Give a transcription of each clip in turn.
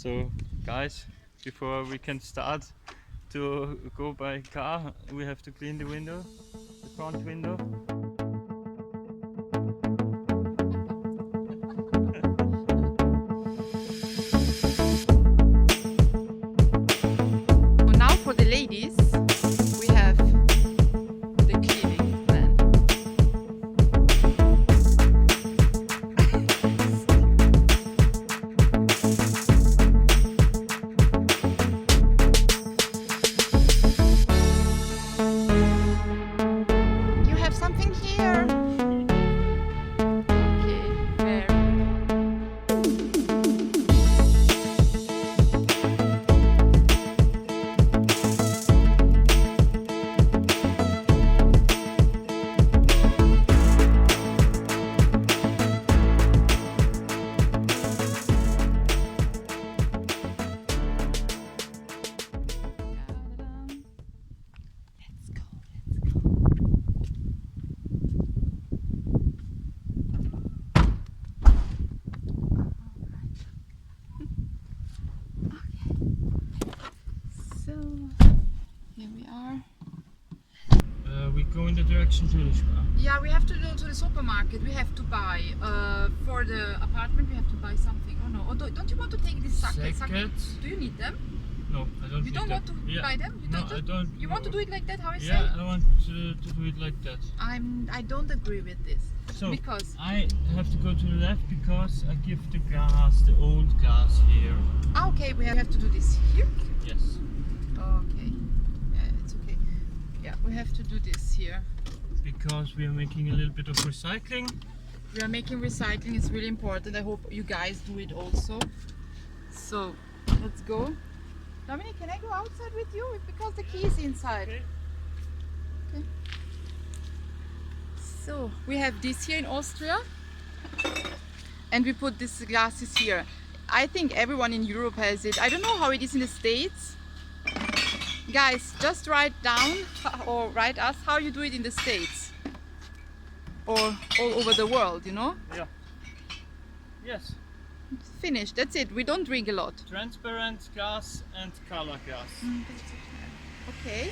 So guys, before we can start to go by car, we have to clean the window, the front window. Now for the ladies, we have the cleaning plan. You have something here. Okay, very Let's go, let's go. So, here we are. We go in the direction to the spa. Yeah, we have to go to the supermarket. We have to buy, for the apartment, we have to buy something. Oh no, don't you want to take this sake? Jackets? Do you need them? No, I don't You need don't them. want to buy them? You No, don't I just- don't. You want to do it like that, how I say? Yeah, I want to do it like that. I don't agree with this. So Because I have to go to the left because I give the glass, the old glass here. okay, we have to do this here. Yes. Okay, yeah, it's okay. Yeah, we have to do this here. Because we are making a little bit of recycling. We are making recycling. It's really important. I hope you guys do it also. So let's go. Dominic, can I go outside with you? Because the key is inside. Okay. So we have this here in Austria, and we put these glasses here. I think everyone in Europe has it. I don't know how it is in the States. Guys, just write down or write us how you do it in the States or all over the world, you know? Yeah. Yes. Finished. That's it. We don't drink a lot. Transparent glass and color glass. Okay.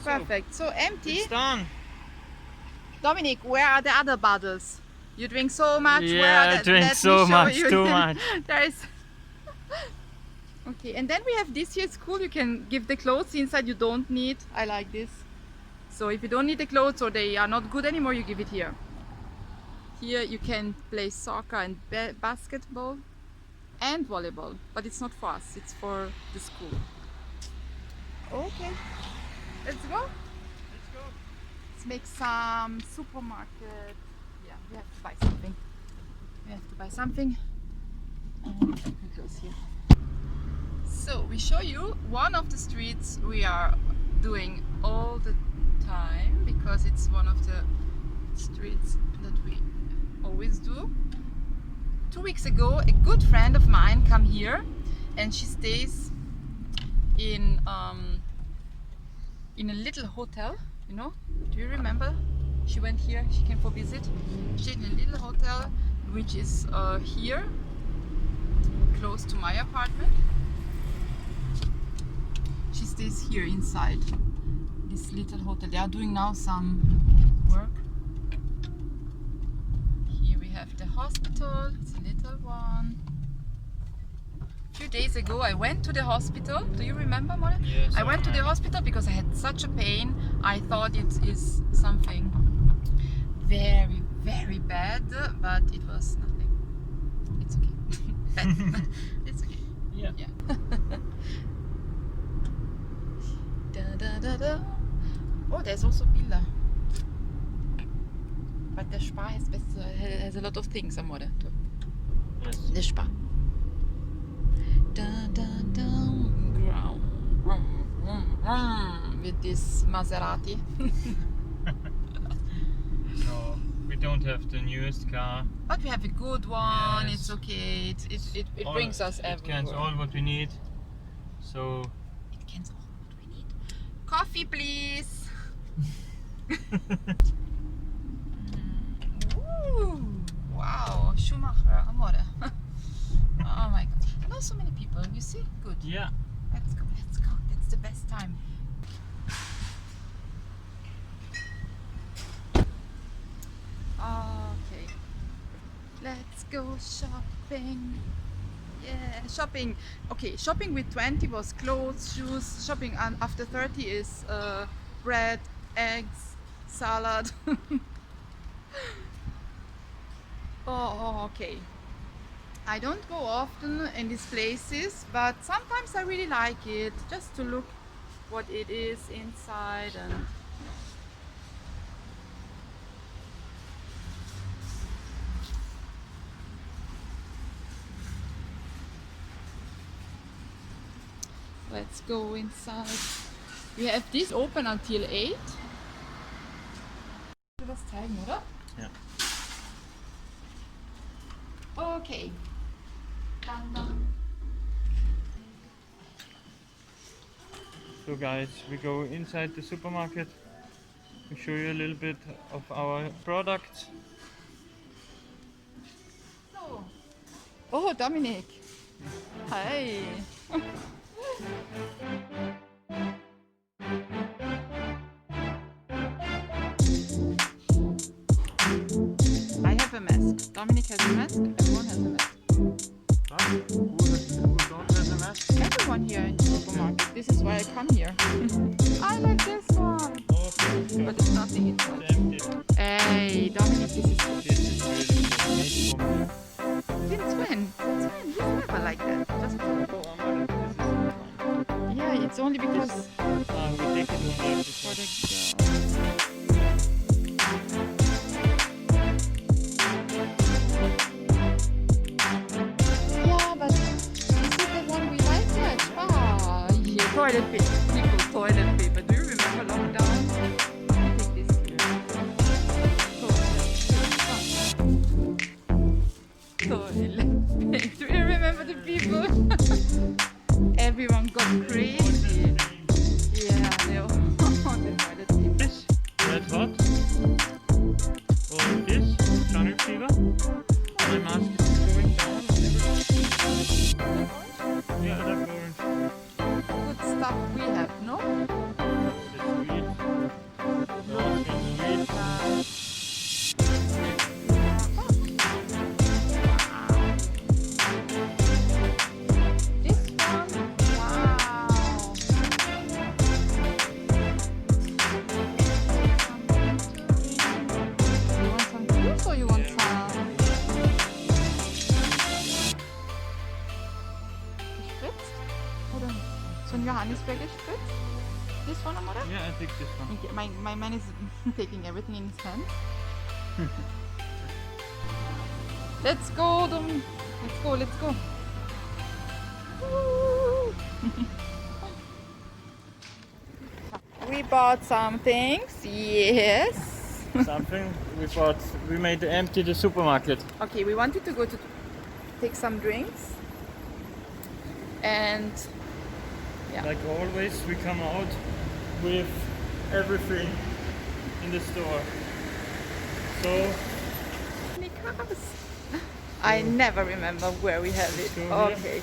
So, Perfect. So empty. it's done. Dominic, where are the other bottles? You drink so much. Where Yeah, are I the, drink let me so show much, you. too much. There is. Okay, and then we have this here. It's cool. You can give the clothes inside. You don't need. I like this. So if you don't need the clothes or they are not good anymore, you give it here. Here you can play soccer and basketball and volleyball, but it's not for us. It's for the school. Okay, let's go. Let's go. Let's make some supermarket. Yeah, we have to buy something. We have to buy something. And we close here. So we show you one of the streets we are doing all the time because it's one of the streets that we always do. 2 weeks ago, a good friend of mine come here, and she stays in a little hotel. You know? Do you remember? She went here. She came for visit. She stayed in a little hotel, which is here, close to my apartment. She stays here inside this little hotel. They are doing now some work. Here we have the hospital. It's a little one. A few days ago I went to the hospital. Do you remember, Molly? Yes, I went to the hospital because I had such a pain. I thought it is something very, very bad, but it was nothing. It's okay. It's okay. Yeah. Yeah. Da, da, da, da. Oh, there's also Bilder. But the Spa has a lot of things, amore. Yes. The Spa. Da, da, da, with this Maserati. No, we don't have the newest car. But we have a good one. Yes. It's okay. It brings us It everywhere. cans all what we need. So It cans all what we need. Coffee, please. Ooh, wow, Schumacher, amore. Oh my god. not so many people. You see? Good. Yeah. Let's go. Let's go. That's the best time. Okay. Let's go shopping. Yeah, shopping. Okay, shopping with 20 was clothes, shoes. Shopping after 30 is bread, eggs, salad. Oh, okay. I don't go often in these places, but sometimes I really like it just to look what it is inside. And let's go inside. We have this open until 8. Du was zeigen, oder? Ja. Okay. Dann. So guys, we go inside the supermarket. We show you a little bit of our products. So. Oh, Dominik. Hi. I have a mask. Dominik has a mask. Everyone has a mask. Who don't have a mask? Everyone here in the supermarket. This is why I come here. I like this one. Okay. But it's nothing inside. It's empty. Hey, Dominik, this is This is really made for me. since when? Since when? He's never like that. Just Oh, Amanda, this is fine. yeah, it's only because We take it on the for the yeah, but is it the one we like that? Ah, yeah, toilet paper. People, toilet paper. Do you remember lockdown? Take this here. Toilet paper. Do you remember the people? Everyone got crazy. Yeah, they all the toilet paper. This red hot. Or this jungle fever. My mask is going down. Yeah, that's orange. Good stuff we have, no? That's sweet. No, it's sweet. This one, wow. You want some juice or you want some gespritzt? Oder so ein Johannisbeer gespritzt? This one, Amore? Yeah, I take this one. Okay, my man is taking everything in his hand. Let's go, Dom. Let's go, let's go. Woo. We bought some things, yes. Something we made empty the supermarket. Okay, we wanted to go to take some drinks. And yeah. Like always, we come out with everything in the store. So, I never remember where we have it. Let's go here. Okay.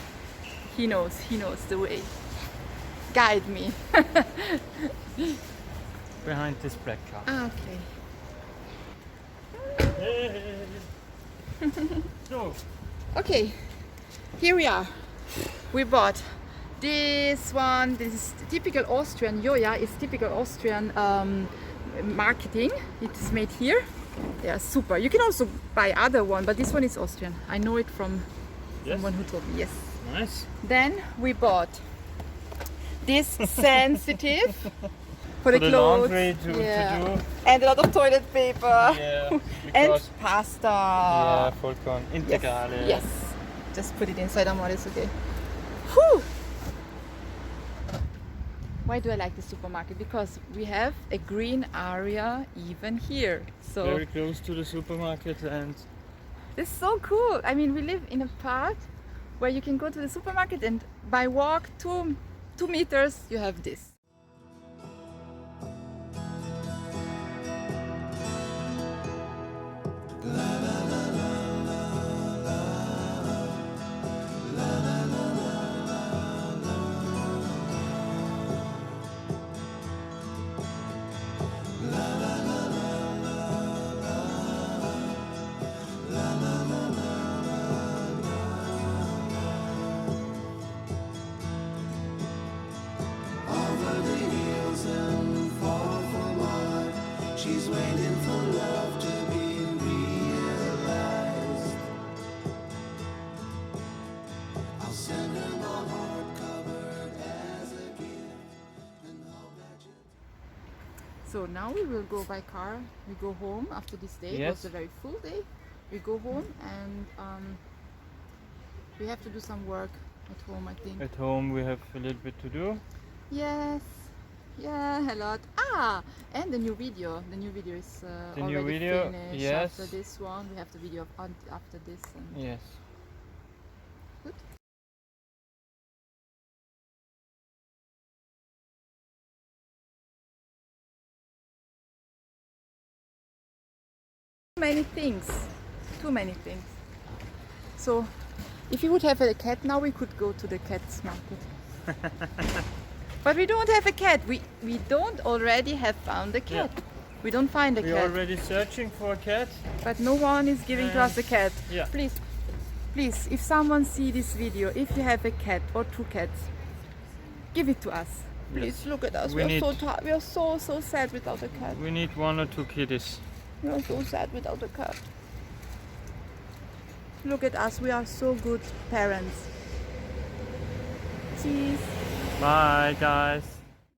He knows the way. Guide me. behind this black car. Okay. Hey. So, Okay, here we are. We bought this one. This is typical Austrian. Joja is typical Austrian marketing. It is made here. They are super. You can also buy other one, but this one is Austrian. I know it from yes, someone who told me. Yes. nice. Then we bought this sensitive for the the clothes. laundry to do. And a lot of toilet paper. Yeah, And because pasta. yeah, vollkommen Yes. integrale. Yes. Just put it inside Amore, it's okay. Whew. Why do I like the supermarket? Because we have a green area even here. So Very close to the supermarket, and it's so cool. I mean, we live in a part where you can go to the supermarket and by walk 2 meters you have this. So now we will go by car. We go home after this day. It Yes. was a very full day. We go home and we have to do some work at home, I think. At home we have a little bit to do. Yes. Yeah, a lot. Ah, and the new video. The new video is The already new video, finished. yes. After this one, we have the video after this. And Yes. good. Too many things. So if you would have a cat now, we could go to the cat's market. But we don't have a cat. We don't already have found a cat. Yeah. We don't find a We're cat. already searching for a cat. But no one is giving to us a cat. Yeah. Please, if someone see this video, if you have a cat or 2 cats, give it to us. Please Yes. look at us. We We are need- so tired. We are so sad without a cat. We need 1 or 2 kitties. We are so sad without a cat. Look at us. We are so good parents. Cheese. Bye guys.